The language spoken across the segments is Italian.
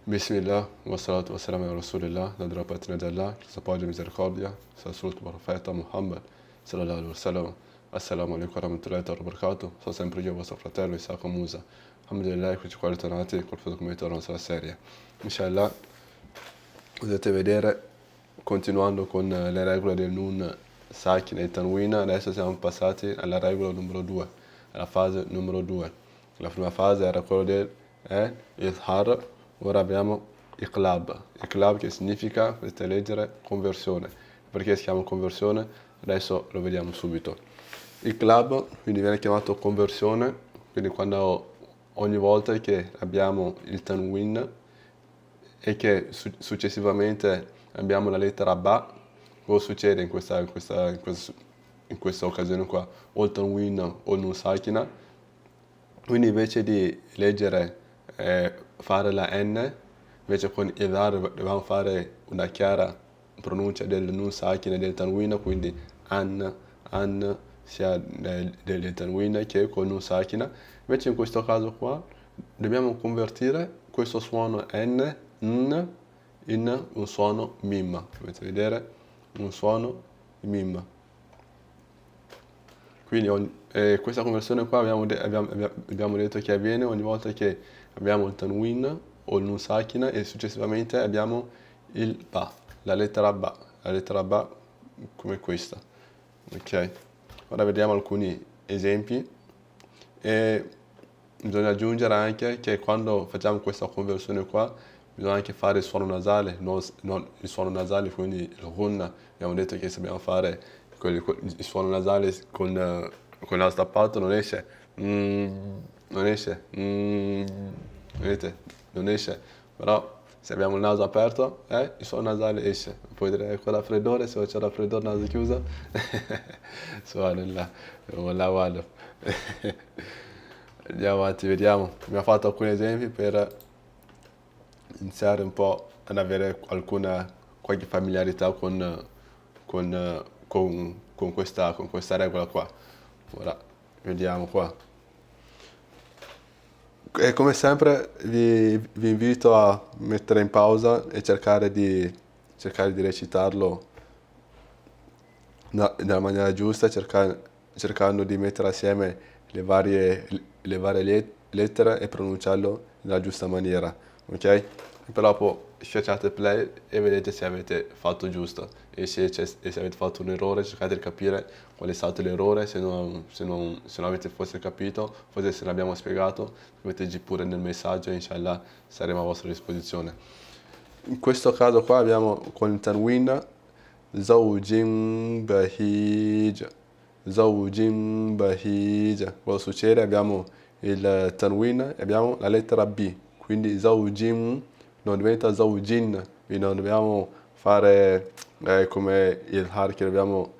Bismillah, wassalatu wassalamu ala rasulillah, da della patria di Allah, che sapoggia misericordia, sul profeta Muhammad, sallallahu alaihi wasallam. Assalamu alaikum warahmatullahi wabarakatuh. Sono sempre io, vostro fratello Isaac Musa. Alhamdulillah, qui ci qua ritornati col commento della nostra serie. Inshallah, potete vedere, continuando con le regole del Nun, Sakin e Tanwina, adesso siamo passati alla regola numero 2, alla fase numero 2. La prima fase era quella del Izhar. Ora abbiamo Iqlab. Iqlab che significa, potete leggere, conversione. Perché si chiama conversione? Adesso lo vediamo subito. Iqlab quindi viene chiamato conversione, quindi quando ogni volta che abbiamo il tanwin e che successivamente abbiamo la lettera Ba, cosa succede in questa occasione qua? O il tanwin o il nun sakina. Quindi invece di leggere fare la N, invece con Idhar dobbiamo fare una chiara pronuncia del Nun Sakina e del Tanwina, quindi an sia del Tanwina che con Nun Sakina. Invece in questo caso qua dobbiamo convertire questo suono N in un suono Mim. Potete vedere? Un suono Mim. Quindi questa conversione qua abbiamo detto che avviene ogni volta che abbiamo il tanwin o il nun sakina e successivamente abbiamo il ba, la lettera ba come questa. Ok? Ora vediamo alcuni esempi e bisogna aggiungere anche che quando facciamo questa conversione qua bisogna anche fare il suono nasale, non il suono nasale, quindi il ghunna. Abbiamo detto che se dobbiamo fare il suono nasale con il naso tappato non esce, non esce, vedete, non esce, però se abbiamo il naso aperto, il suono nasale esce. Puoi dire con raffreddore, se c'è raffreddore, naso chiuso, subhanallah, wallahu alam. Andiamo avanti, vediamo. Abbiamo fatto alcuni esempi per iniziare un po' ad avere qualche familiarità con questa regola qua. Ora vediamo qua. E come sempre vi invito a mettere in pausa e cercare di recitarlo nella maniera giusta, cercando di mettere assieme le varie lettere e pronunciarlo nella giusta maniera, ok? E poi dopo schiacciate play e vedete se avete fatto giusto e se avete fatto un errore cercate di capire qual è stato l'errore, se non avete forse capito, forse se l'abbiamo spiegato, scriveteci pure nel messaggio e inshallah saremo a vostra disposizione. In questo caso qua abbiamo con il tanwin Zawjin Bahij. Zawjin Bahij. Cosa succede? Abbiamo il tanwin e abbiamo la lettera B. Quindi Zawjin non diventa Zawjin. Quindi non dobbiamo fare come il har che dobbiamo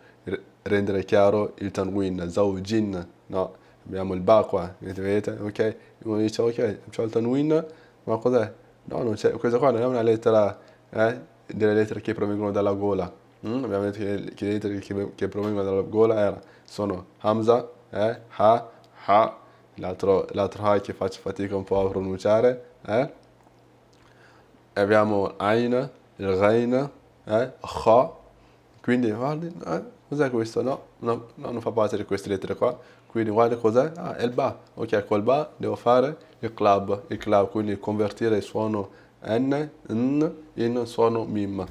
rendere chiaro il tanwin. Zawjin. No, abbiamo il ba qua. Vedete? Ok? Uno dice ok, c'ho il tanwin, ma cos'è? No, non c'è. Questa qua non è una lettera, delle lettere che provengono dalla gola. Abbiamo detto che le lettere che provengono dalla gola sono Hamza, Ha, l'altro Ha che faccio fatica un po' a pronunciare, E abbiamo Ain, il Ghain, Kha, quindi guardi, cos'è questo? No, non fa parte di queste lettere qua, quindi guarda cos'è? Ah, è il Ba, ok, col Ba devo fare il club, quindi convertire il suono N in suono Mim.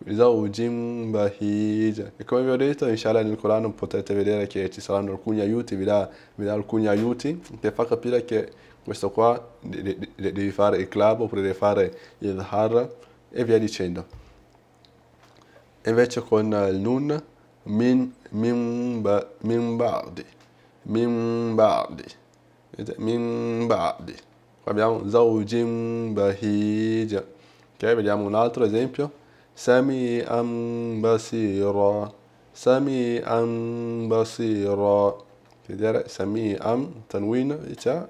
Zawjin Bahij. E come vi ho detto, inshallah nel Corano potete vedere che ci saranno alcuni aiuti, vi dà alcuni aiuti che fa capire che questo qua devi fare il club oppure devi fare il har e via dicendo. E invece con il nun, min ba'di, vedete? Min ba'di. Qua abbiamo zawjin bahij. Ok, vediamo un altro esempio. Sami'an basira, Sami'an basira. Vedere, Sami'an, tanwin,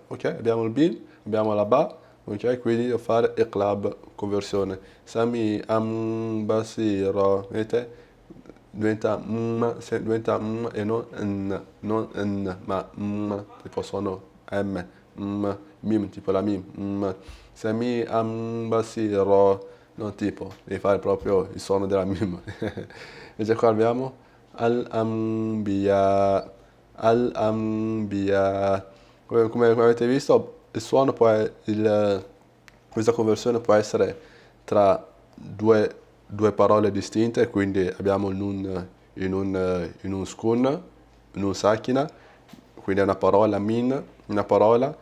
ok, abbiamo il B, abbiamo la Ba, ok, quindi devo fare iqlab, conversione. Sami'an basira, vedete? Diventa e non n, ma tipo suono M, mim, tipo la mim. Sami basiro, non tipo, devi fare proprio il suono della mim. Invece qua abbiamo al-anbiya, al-anbiya. Come avete visto, il suono questa conversione può essere tra due parole distinte, quindi abbiamo il nun in un skun, in un sakina, quindi è una parola min, una parola,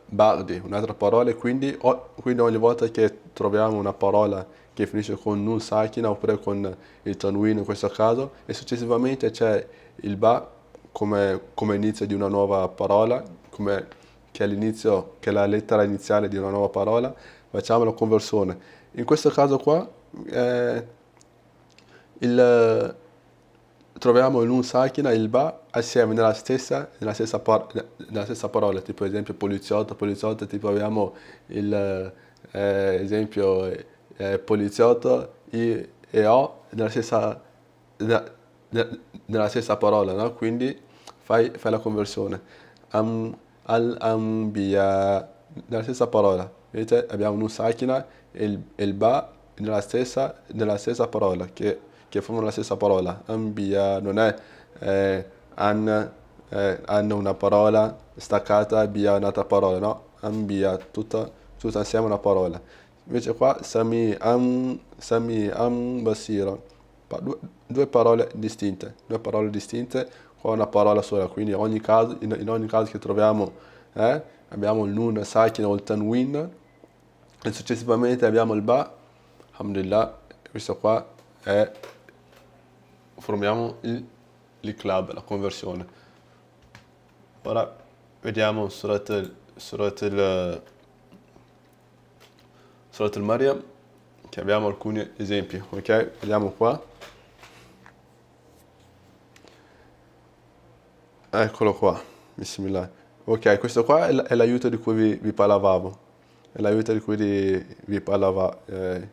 bardi, un'altra parola, quindi ogni volta che troviamo una parola che finisce con nun sakina oppure con il tanwin in questo caso, e successivamente c'è il ba come inizio di una nuova parola, che è l'inizio, che è la lettera iniziale di una nuova parola, facciamo la conversione. In questo caso qua troviamo il nun sakina e il ba assieme nella stessa parola, tipo esempio poliziotto, poliziotto, tipo abbiamo esempio poliziotto e o nella, nella stessa parola, no? Quindi fai la conversione. Al-anbiya, nella stessa parola. Vedete? Abbiamo un sakina e il ba nella stessa parola, che formano la stessa parola. Anbiya non è hanno una parola staccata, bia un'altra parola, no? Anbiya, tutta insieme una parola. Invece qua sami am basira, due parole distinte con una parola sola, quindi in ogni caso che troviamo abbiamo il nun sakina o il tanwin e successivamente abbiamo il ba, alhamdulillah, questo qua formiamo il club, la conversione. Ora vediamo Surat al-Maryam, che abbiamo alcuni esempi, ok? Vediamo qua. Eccolo qua, bismillah. Ok, questo qua è l'aiuto di cui vi parlavamo. È l'aiuto di cui vi parlava,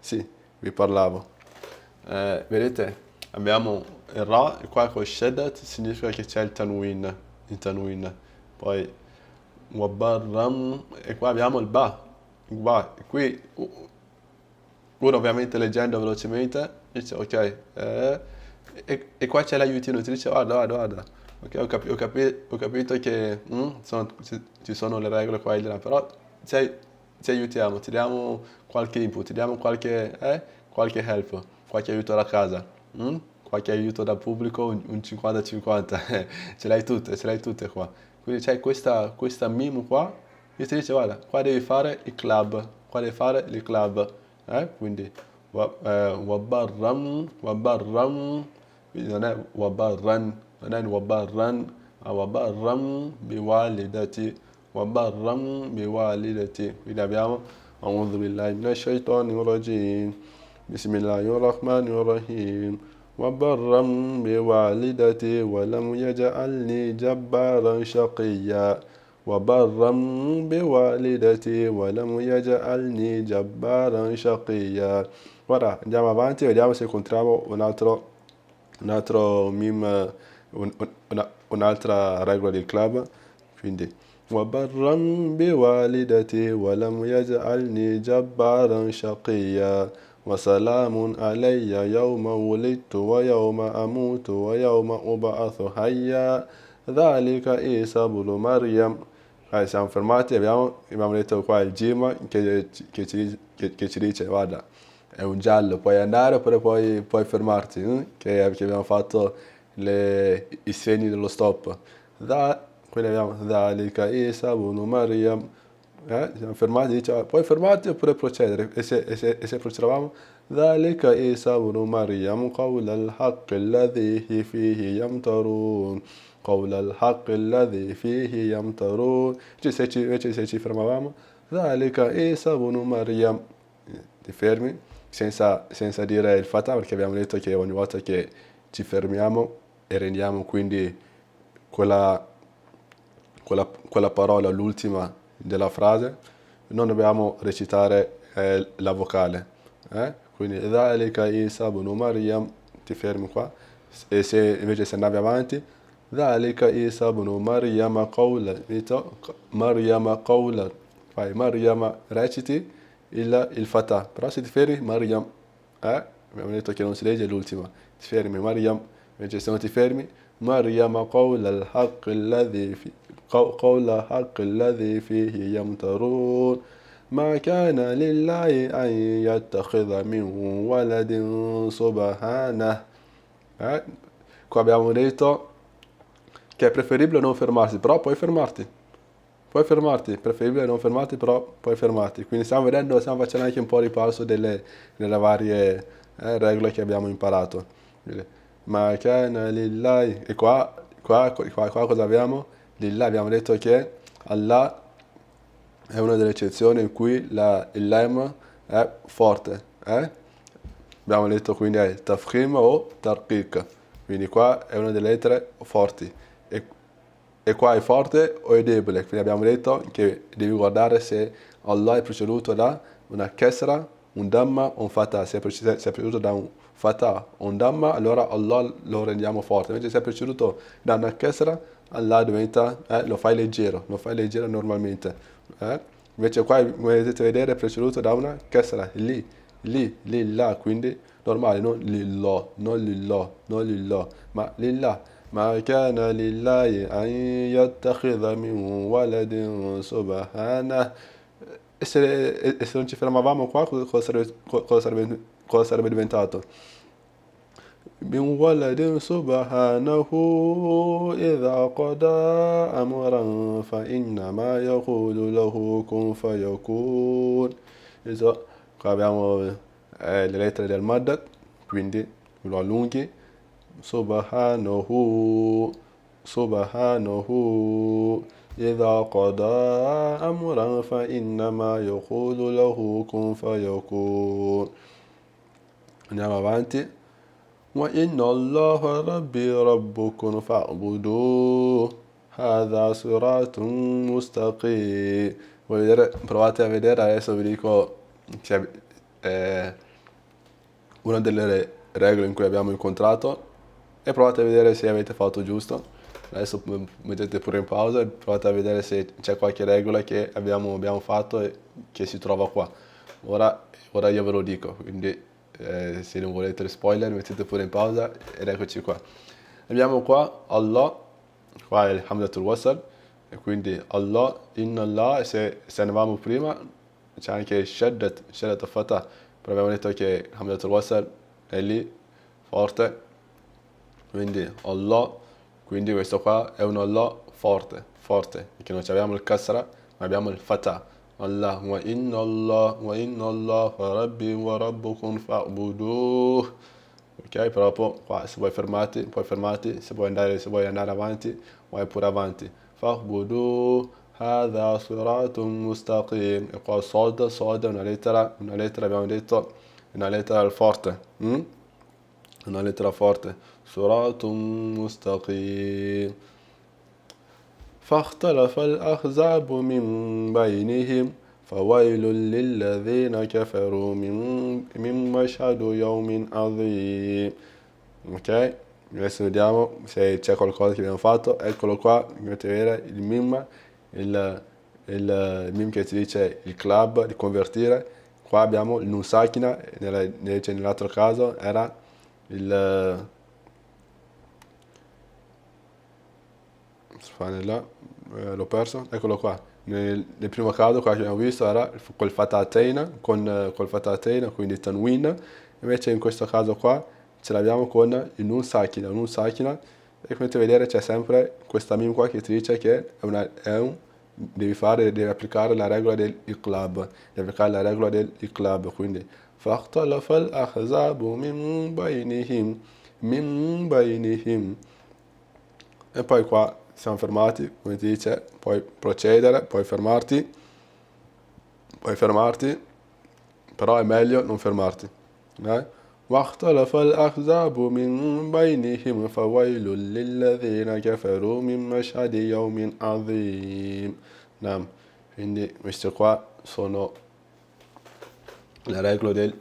sì, vi parlavo. Vedete, abbiamo il ra, e qua con sheddat significa che c'è il tanwin. Poi wabarram, e qua abbiamo il ba. Qui, uno ovviamente leggendo velocemente, dice ok, e qua c'è l'aiutino, ti dice guarda. Ok, ho capito che ci sono le regole qua e là, però ti aiutiamo, ti diamo qualche input, ti diamo qualche help, qualche aiuto da casa, qualche aiuto dal pubblico, un 50-50, ce l'hai tutte qua. Quindi c'è questa mimo qua, e ti dice guarda, qua devi fare il club, quindi wabarram, quindi non è wabarran, non è wabarran, ma wabarram biwalidati. Quindi abbiamo أعوذ بالله من الشيطان الرجيم بسم الله الرحمن الرحيم وبرا بوالدتي ولم يجعلني جبارا شقيا وبرا بوالدتي ولم يجعلني جبارا شقيا. Ora andiamo avanti e vediamo se incontriamo un altro meme, un'altra regola del club. Quindi وبرا بوالدتي ولم يجعلني جبارا شقيا وسلام علي يوم ولدت ويوم أموت ويوم أبعث حيا ذلك عيسى بن مريم. Siamo fermati, abbiamo detto qua il Gima che ci dice guarda, è un giallo, puoi andare oppure puoi fermarti, che abbiamo fatto i segni dello stop. Quindi abbiamo Dhalika Isa bunu Maryam. Siamo fermati, dice puoi fermarti oppure procedere. E se procedevamo Dhalika Isa bunu Maryam قول الحق الذي فيه يمترون قول الحق الذي فيه يمترون. Invece se ci fermavamo Dhalika Isa bunu Maryam, ti fermi senza dire il fatah, perché abbiamo detto che ogni volta che ci fermiamo e rendiamo quindi quella parola, l'ultima della frase, non dobbiamo recitare la vocale. Quindi Dhalika Isa ibn Maryam, ti fermi qua, e invece se andavi avanti Dhalika Isa ibn Maryam qawla, fai Maryam, reciti il Fatah, però se ti fermi Maryam, abbiamo detto che non si legge l'ultima, ti fermi Maryam, invece se non ti fermi Maryam قول الحق الذي في قول الحق الذي فيه يمترون ما كان لله أن يتخذ من ولد سبحانه. Qua abbiamo detto che è preferibile non fermarsi, però puoi fermarti. Puoi fermarti, preferibile non fermarti, però puoi fermarti. Quindi stiamo facendo anche un po' ripasso delle varie regole che abbiamo imparato. Ma kana lillahi. E qua cosa abbiamo? Lillahi abbiamo detto che Allah è una delle eccezioni in cui il lam è forte. Abbiamo detto quindi è tafkhim o tarqiq. Quindi qua è una delle lettere forti. E qua è forte o è debole. Quindi abbiamo detto che devi guardare se Allah è preceduto da una kesra, un damma o un fatah. Se è preceduto da un fatah o un damma, allora Allah lo rendiamo forte. Invece se è preceduto da una kesra, Allah diventa, lo fai leggero normalmente. Invece qua, come potete vedere, è preceduto da una kesra, lì, là, quindi normale, non lillah, ma lillah. ما كان لله أن يتخذ من ولد سبحانه. E se non ci fermavamo qua, cosa sarebbe diventato? من ولد سبحانه إذا قضى أمرا فإنما يقول له كن فيكون. Qua abbiamo le lettere del Mad, quindi lo allunghi. Subhanahu إذا قضى أمرا فإنما يقول له كن فيكون. Andiamo avanti. وإن الله ربي ربكم فاعبدوه هذا صراط مستقيم. Provate a vedere, adesso vi dico una delle regole in cui abbiamo incontrato e provate a vedere se avete fatto giusto. Adesso mettete pure in pausa e provate a vedere se c'è qualche regola che abbiamo fatto e che si trova qua. Ora io ve lo dico, quindi se non volete spoiler mettete pure in pausa ed eccoci qua. Abbiamo qua Allah, qua è il Hamdatul Wasal, e quindi Allah, Inna Allah, se andavamo prima c'è anche Shaddat al-Fatah, però abbiamo detto che il Hamdatul Wasal è lì, forte, quindi Allah, quindi questo qua è un Allah forte, perché non abbiamo il Kasra, ma abbiamo il Fatah. Allah, wa inna Allah rabbi wa rabbukum fa'buduh. Ok, però qua se vuoi fermarti, puoi fermarti, se vuoi andare avanti, vai pure avanti. Fa'buduh, hadha siratun mustaqim. E qua Sod è una lettera abbiamo detto, una lettera forte. Una lettera forte. Siratun mustaqim. فاختلف الأحزاب من بينهم فويل للذين كفروا من مشهد يوم عظيم. Ok, adesso vediamo se c'è qualcosa che abbiamo fatto. Eccolo qua, potete vedere il mim che ci dice il club di convertire. Qua abbiamo il nun sakina, invece nell'altro caso era il l'ho perso, eccolo qua. Nel primo caso qua che abbiamo visto era col fatateina, col fatateina, quindi tanwin, invece in questo caso qua ce l'abbiamo con il nun sakina, e come potete vedere c'è sempre questa mim qua che ti dice che devi applicare la regola del iqlab, quindi فاختلف الأحزاب من بينهم. E poi qua siamo fermati, come ti dice, puoi procedere, puoi fermarti, però è meglio non fermarti. واختلف الأحزاب من بينهم فويل للذين كفروا من مشهد يوم عظيم. Quindi queste qua sono le regole del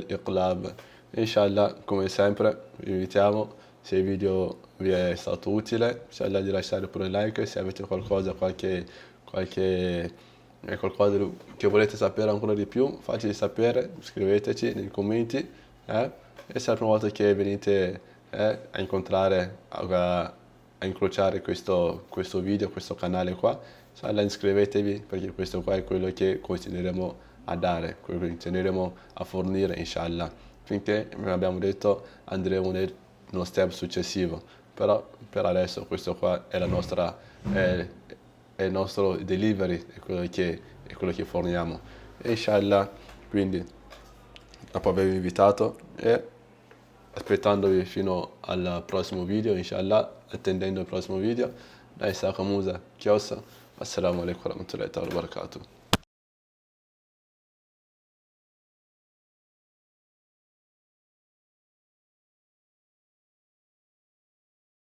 iqlab. Inshallah, come sempre, vi invitiamo, se il video vi è stato utile, inshallah, di lasciare pure un like, se avete qualche è qualcosa che volete sapere ancora di più, fateci sapere, scriveteci nei commenti. E se è la prima volta che venite a incontrare, a incrociare questo video, questo canale qua, inshallah iscrivetevi, perché questo qua è quello che continueremo a dare, quello che continueremo a fornire, inshallah, finché, come abbiamo detto, andremo nello step successivo. Però per adesso questo qua è è il nostro delivery, è quello che forniamo. E inshallah, quindi, dopo avervi invitato e aspettandovi fino al prossimo video, inshallah, attendendo il prossimo video, dai Saka Musa, Chiosa, assalamu alaikum warahmatullahi wabarakatuh.